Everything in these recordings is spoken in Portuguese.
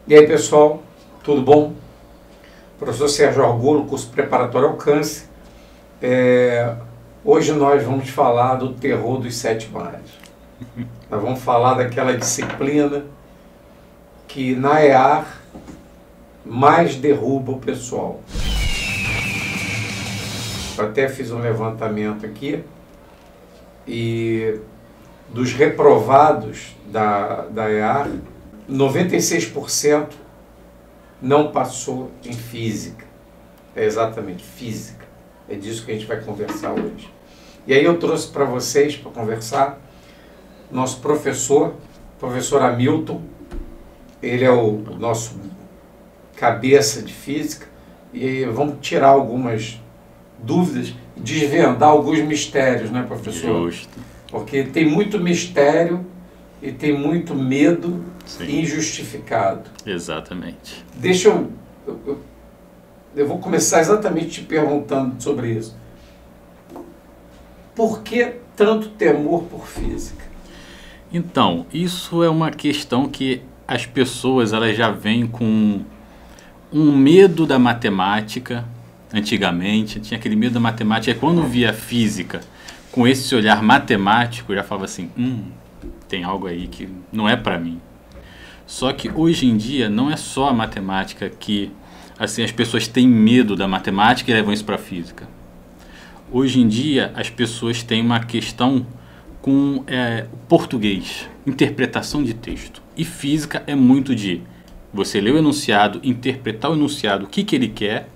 E aí, pessoal, tudo bom? Professor Sérgio Argolo, curso preparatório ao câncer. Hoje nós vamos falar do terror dos 7 mares. Nós vamos falar daquela disciplina que na EAR mais derruba o pessoal. Eu até fiz um levantamento aqui e dos reprovados da EAR, 96% não passou em física. É exatamente física. É disso que a gente vai conversar hoje. E aí eu trouxe para vocês, para conversar, nosso professor Hamilton. Ele é o nosso cabeça de física e vamos tirar algumas dúvidas, desvendar alguns mistérios, né, professor? Justo. Porque tem muito mistério e tem muito medo. Sim. Injustificado. Exatamente. Deixa eu vou começar exatamente te perguntando sobre isso. Por que tanto temor por física? Então, isso é uma questão que as pessoas elas já vêm com um medo da matemática. Antigamente tinha aquele medo da matemática, e quando via a física com esse olhar matemático, já falava assim, tem algo aí que não é para mim. Só que hoje em dia não é só a matemática que assim, as pessoas têm medo da matemática e levam isso para a física. Hoje em dia as pessoas têm uma questão com o português, interpretação de texto. E física é muito de você ler o enunciado, interpretar o enunciado, o que ele quer,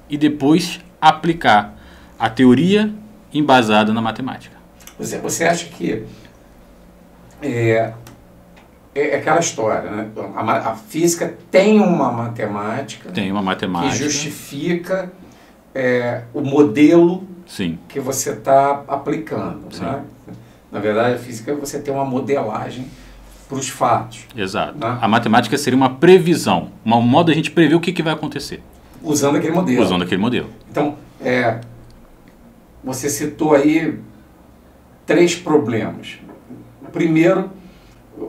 e depois aplicar a teoria embasada na matemática. Você acha que é aquela história, né? A física tem uma matemática, que justifica o modelo. Sim. Que você está aplicando. Né? Na verdade, a física você tem uma modelagem para os fatos. Exato. Né? A matemática seria uma previsão, um modo de a gente prever o que vai acontecer. Usando aquele modelo. Usando aquele modelo. Então, você citou aí 3 problemas. O primeiro,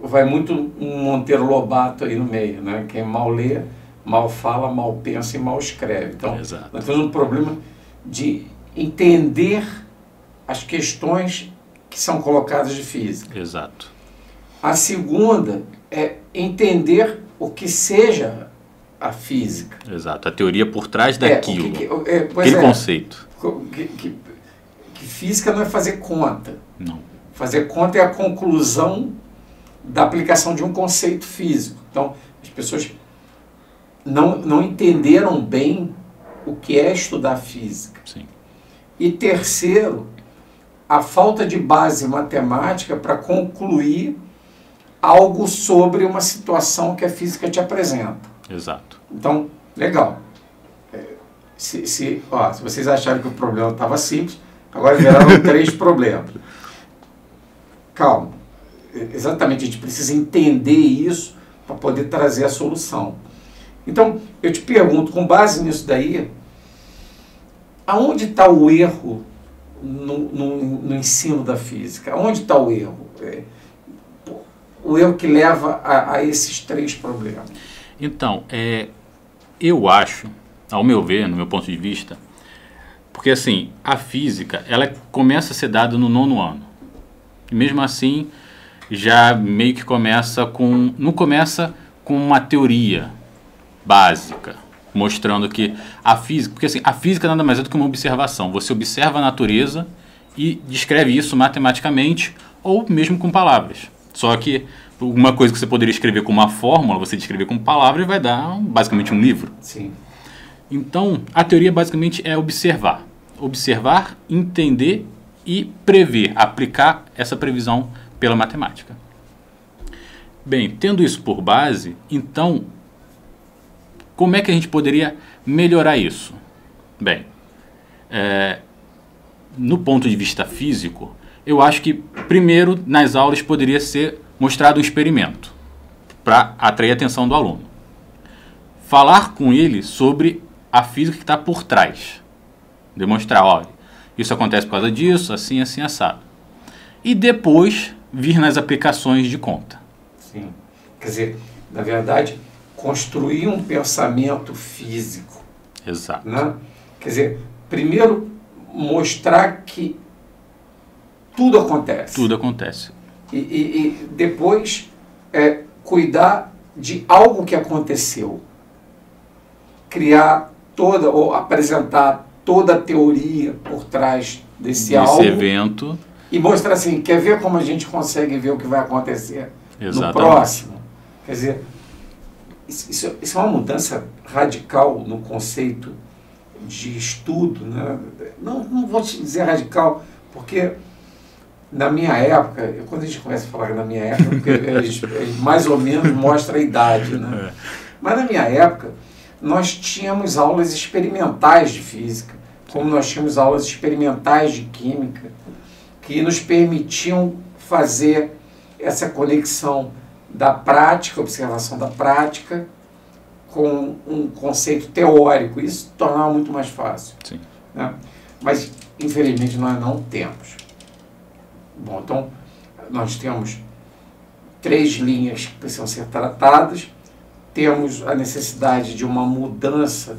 vai muito um Monteiro Lobato aí no meio, né? Quem mal lê, mal fala, mal pensa e mal escreve. Então, exato. Nós temos um problema de entender as questões que são colocadas de física. Exato. A segunda é entender o que seja a física. Exato, a teoria por trás daquilo. Aquele conceito. Que física não é fazer conta. Não. Fazer conta é a conclusão da aplicação de um conceito físico. Então, as pessoas não entenderam bem o que é estudar física. Sim. E terceiro, a falta de base matemática para concluir algo sobre uma situação que a física te apresenta. Exato. Então, legal. Se vocês acharam que o problema estava simples, agora viraram 3 problemas. Calma. Exatamente, a gente precisa entender isso para poder trazer a solução. Então, eu te pergunto, com base nisso daí, aonde está o erro no ensino da física? Aonde está o erro? O erro que leva a esses 3 problemas. Então, eu acho, ao meu ver, no meu ponto de vista, porque assim, a física, ela começa a ser dada no 9º ano. E mesmo assim, já meio que não começa com uma teoria básica, mostrando que a física, porque assim, a física nada mais é do que uma observação. Você observa a natureza e descreve isso matematicamente ou mesmo com palavras. Só que uma coisa que você poderia escrever com uma fórmula, você descrever com palavras vai dar basicamente um livro. Sim. Então, a teoria basicamente é observar. Observar, entender e prever, aplicar essa previsão pela matemática. Bem, tendo isso por base, então, como é que a gente poderia melhorar isso? Bem, no ponto de vista físico, eu acho que primeiro nas aulas poderia ser mostrado um experimento para atrair a atenção do aluno. Falar com ele sobre a física que está por trás. Demonstrar, olha, isso acontece por causa disso, assim, assim, assado. E depois vir nas aplicações de conta. Sim. Quer dizer, na verdade, construir um pensamento físico. Exato. Né? Quer dizer, primeiro mostrar que tudo acontece. Tudo acontece. E depois cuidar de algo que aconteceu. Criar toda, ou apresentar toda a teoria por trás desse algo. Evento. E mostrar assim, quer ver como a gente consegue ver o que vai acontecer Exatamente. no próximo? Quer dizer, isso é uma mudança radical no conceito de estudo. Né? Não vou te dizer radical, porque na minha época, quando a gente começa a falar na minha época, porque a gente mais ou menos mostra a idade, né? Mas na minha época, nós tínhamos aulas experimentais de física, como nós tínhamos aulas experimentais de química, que nos permitiam fazer essa conexão da prática, observação da prática, com um conceito teórico. Isso tornava muito mais fácil. Sim. Né? Mas, infelizmente, nós não temos. Bom, então, nós temos 3 linhas que precisam ser tratadas, temos a necessidade de uma mudança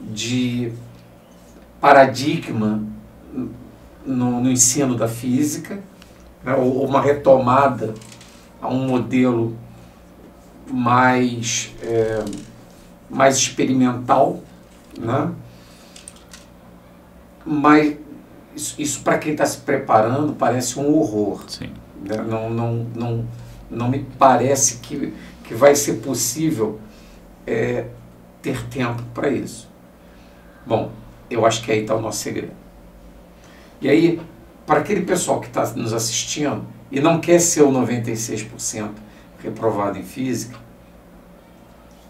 de paradigma no ensino da física, né, ou uma retomada a um modelo mais experimental, né? Mas isso para quem está se preparando parece um horror. Sim. Né? Não me parece que vai ser possível ter tempo para isso. Bom, eu acho que aí está o nosso segredo. E aí, para aquele pessoal que está nos assistindo e não quer ser o 96% reprovado em física,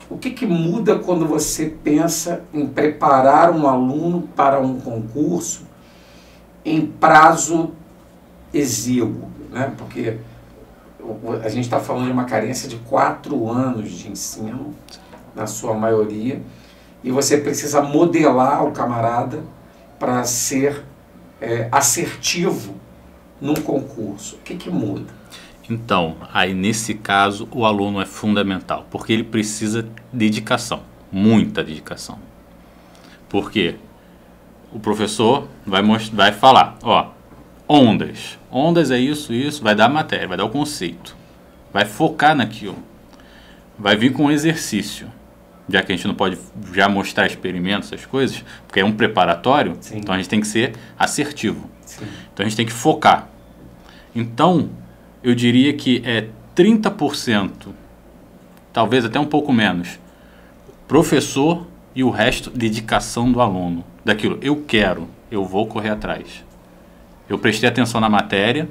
o que muda quando você pensa em preparar um aluno para um concurso em prazo exíguo, né? Porque a gente está falando de uma carência de 4 anos de ensino, na sua maioria, e você precisa modelar o camarada para ser assertivo num concurso. O que muda? Então, aí nesse caso, o aluno é fundamental, porque ele precisa de dedicação, muita dedicação. Por quê? O professor vai falar, ó, ondas é isso, vai dar a matéria, vai dar o conceito, vai focar naquilo, vai vir com um exercício, já que a gente não pode já mostrar experimentos, essas coisas, porque é um preparatório. Sim. Então a gente tem que ser assertivo. Sim. Então a gente tem que focar. Então, eu diria que é 30%, talvez até um pouco menos, professor, e o resto, dedicação do aluno. Daquilo, eu vou correr atrás. Eu prestei atenção na matéria,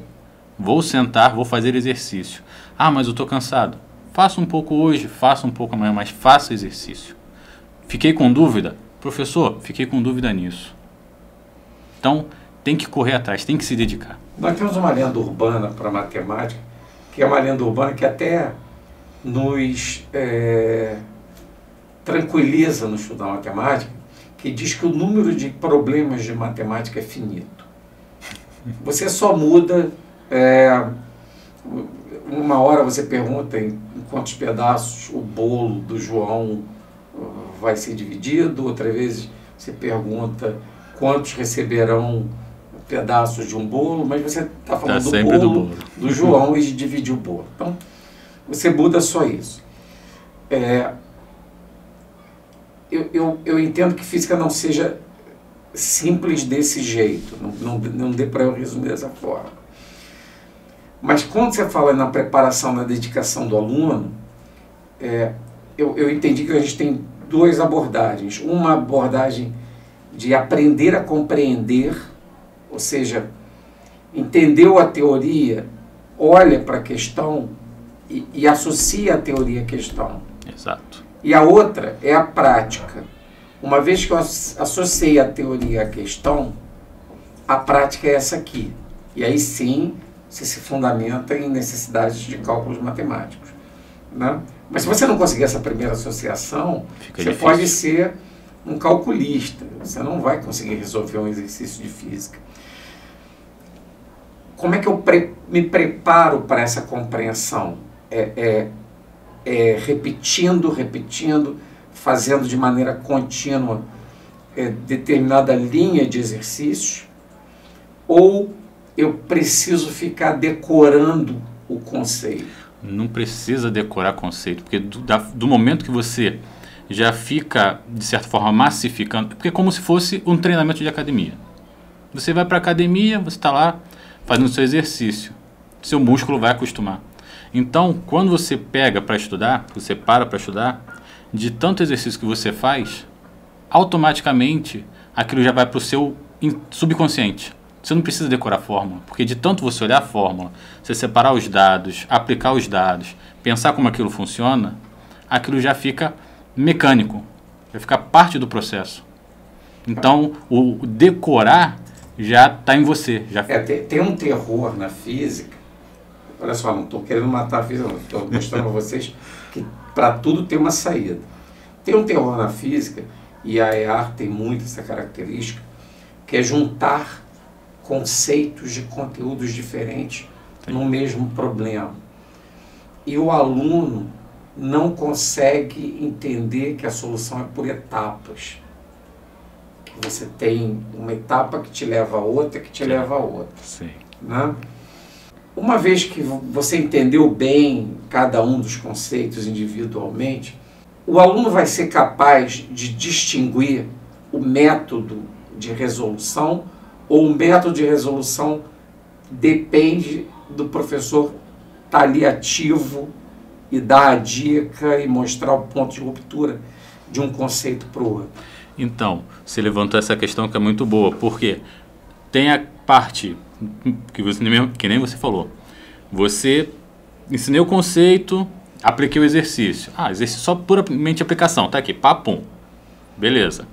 vou sentar, vou fazer exercício. Ah, mas eu estou cansado. Faça um pouco hoje, faça um pouco amanhã, mas faça exercício. Fiquei com dúvida? Professor, fiquei com dúvida nisso. Então, tem que correr atrás, tem que se dedicar. Nós temos uma lenda urbana para matemática, que é uma lenda urbana que até nos tranquiliza no estudo da matemática, que diz que o número de problemas de matemática é finito. Você só muda, uma hora você pergunta em quantos pedaços o bolo do João vai ser dividido, outra vez você pergunta quantos receberão pedaços de um bolo, mas você está falando do bolo do João e de dividir o bolo. Então, você muda só isso. Eu entendo que física não seja simples desse jeito, não dê para eu resumir dessa forma. Mas quando você fala na preparação, na dedicação do aluno, eu entendi que a gente tem 2 abordagens. Uma abordagem de aprender a compreender, ou seja, entendeu a teoria, olha para a questão e associa a teoria à questão. Exato. E a outra é a prática. Uma vez que eu associei a teoria à questão, a prática é essa aqui. E aí sim, você se fundamenta em necessidades de cálculos matemáticos. Né? Mas se você não conseguir essa primeira associação, você pode ser um calculista. Você não vai conseguir resolver um exercício de física. Como é que eu me preparo para essa compreensão? repetindo, fazendo de maneira contínua determinada linha de exercícios, ou eu preciso ficar decorando o conceito? Não precisa decorar conceito, porque do momento que você já fica, de certa forma, massificando, porque é como se fosse um treinamento de academia. Você vai para a academia, você está lá fazendo seu exercício, seu músculo vai acostumar. Então, quando você pega para estudar, você para estudar, de tanto exercício que você faz, automaticamente aquilo já vai para o seu subconsciente. Você não precisa decorar a fórmula, porque de tanto você olhar a fórmula, você separar os dados, aplicar os dados, pensar como aquilo funciona, aquilo já fica mecânico, vai ficar parte do processo. Então, o decorar já está em você. Já... tem um terror na física. Olha só, não estou querendo matar a física, estou mostrando a vocês que para tudo tem uma saída. Tem um terror na física, e a EAR tem muito essa característica, que é juntar conceitos de conteúdos diferentes no mesmo problema. E o aluno não consegue entender que a solução é por etapas. Que você tem uma etapa que te leva a outra, que te leva a outra. Sim. Né? Uma vez que você entendeu bem cada um dos conceitos individualmente, o aluno vai ser capaz de distinguir o método de resolução, ou o método de resolução depende do professor estar ali ativo e dar a dica e mostrar o ponto de ruptura de um conceito para o outro. Então, você levantou essa questão que é muito boa, porque tem a parte que nem você falou. Você ensinei o conceito, apliquei o exercício. Exercício só puramente aplicação. Tá aqui, papum. Beleza.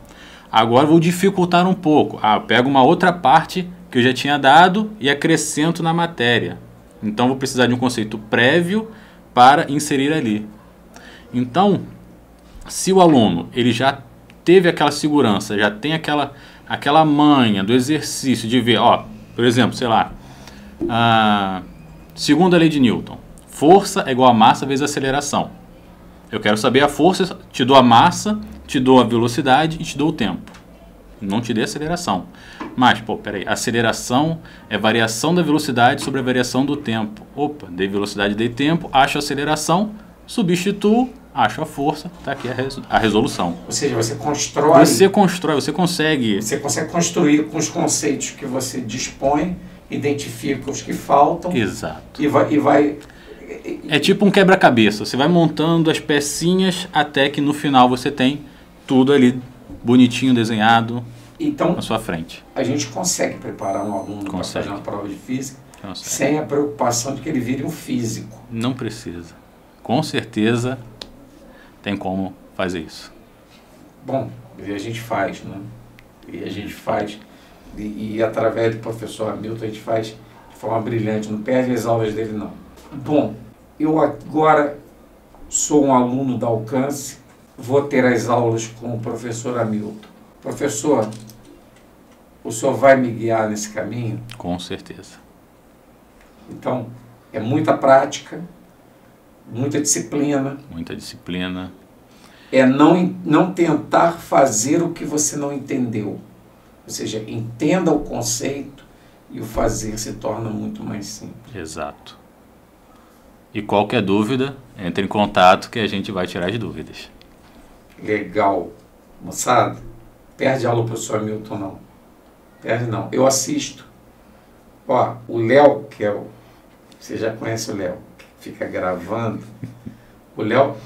Agora vou dificultar um pouco. Eu pego uma outra parte que eu já tinha dado e acrescento na matéria. Então vou precisar de um conceito prévio para inserir ali. Então, se o aluno ele já teve aquela segurança, já tem aquela manha do exercício de ver, por exemplo, sei lá, segunda lei de Newton, força é igual a massa vezes aceleração. Eu quero saber a força, te dou a massa, te dou a velocidade e te dou o tempo. Não te dei a aceleração. Mas, peraí, aceleração é variação da velocidade sobre a variação do tempo. Dei velocidade, dei tempo, acho a aceleração, substituo, acho a força, está aqui a resolução. Ou seja, você constrói... Você consegue... Você consegue construir com os conceitos que você dispõe, identifica os que faltam... Exato. E vai... É tipo um quebra-cabeça. Você vai montando as pecinhas até que no final você tem tudo ali bonitinho, desenhado na sua frente. A gente consegue preparar um aluno para fazer uma prova de física sem a preocupação de que ele vire um físico. Não precisa. Com certeza tem como fazer isso. Bom, e a gente faz, né? E a gente faz, e através do professor Hamilton a gente faz de forma brilhante, não perde as aulas dele não. Bom, eu agora sou um aluno da Alcance, vou ter as aulas com o professor Hamilton. Professor, o senhor vai me guiar nesse caminho? Com certeza. Então, é muita prática, muita disciplina. Muita disciplina. É não tentar fazer o que você não entendeu. Ou seja, entenda o conceito e o fazer se torna muito mais simples. Exato. E qualquer dúvida, entre em contato que a gente vai tirar as dúvidas. Legal. Moçada, perde aula para o professor Hamilton não. Perde não. Eu assisto. O Léo, que é você já conhece o Léo, que fica gravando. O Léo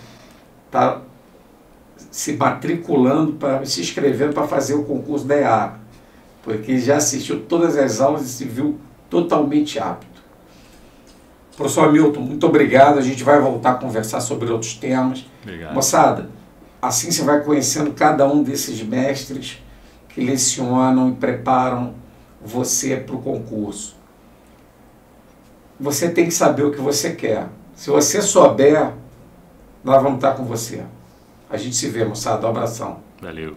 está se matriculando, se inscrevendo para fazer o concurso da EAR, porque já assistiu todas as aulas e se viu totalmente apto. Professor Hamilton, muito obrigado. A gente vai voltar a conversar sobre outros temas. Obrigado. Moçada, assim você vai conhecendo cada um desses mestres que lecionam e preparam você para o concurso. Você tem que saber o que você quer. Se você souber, nós vamos estar com você. A gente se vê, moçada. Um abração. Valeu.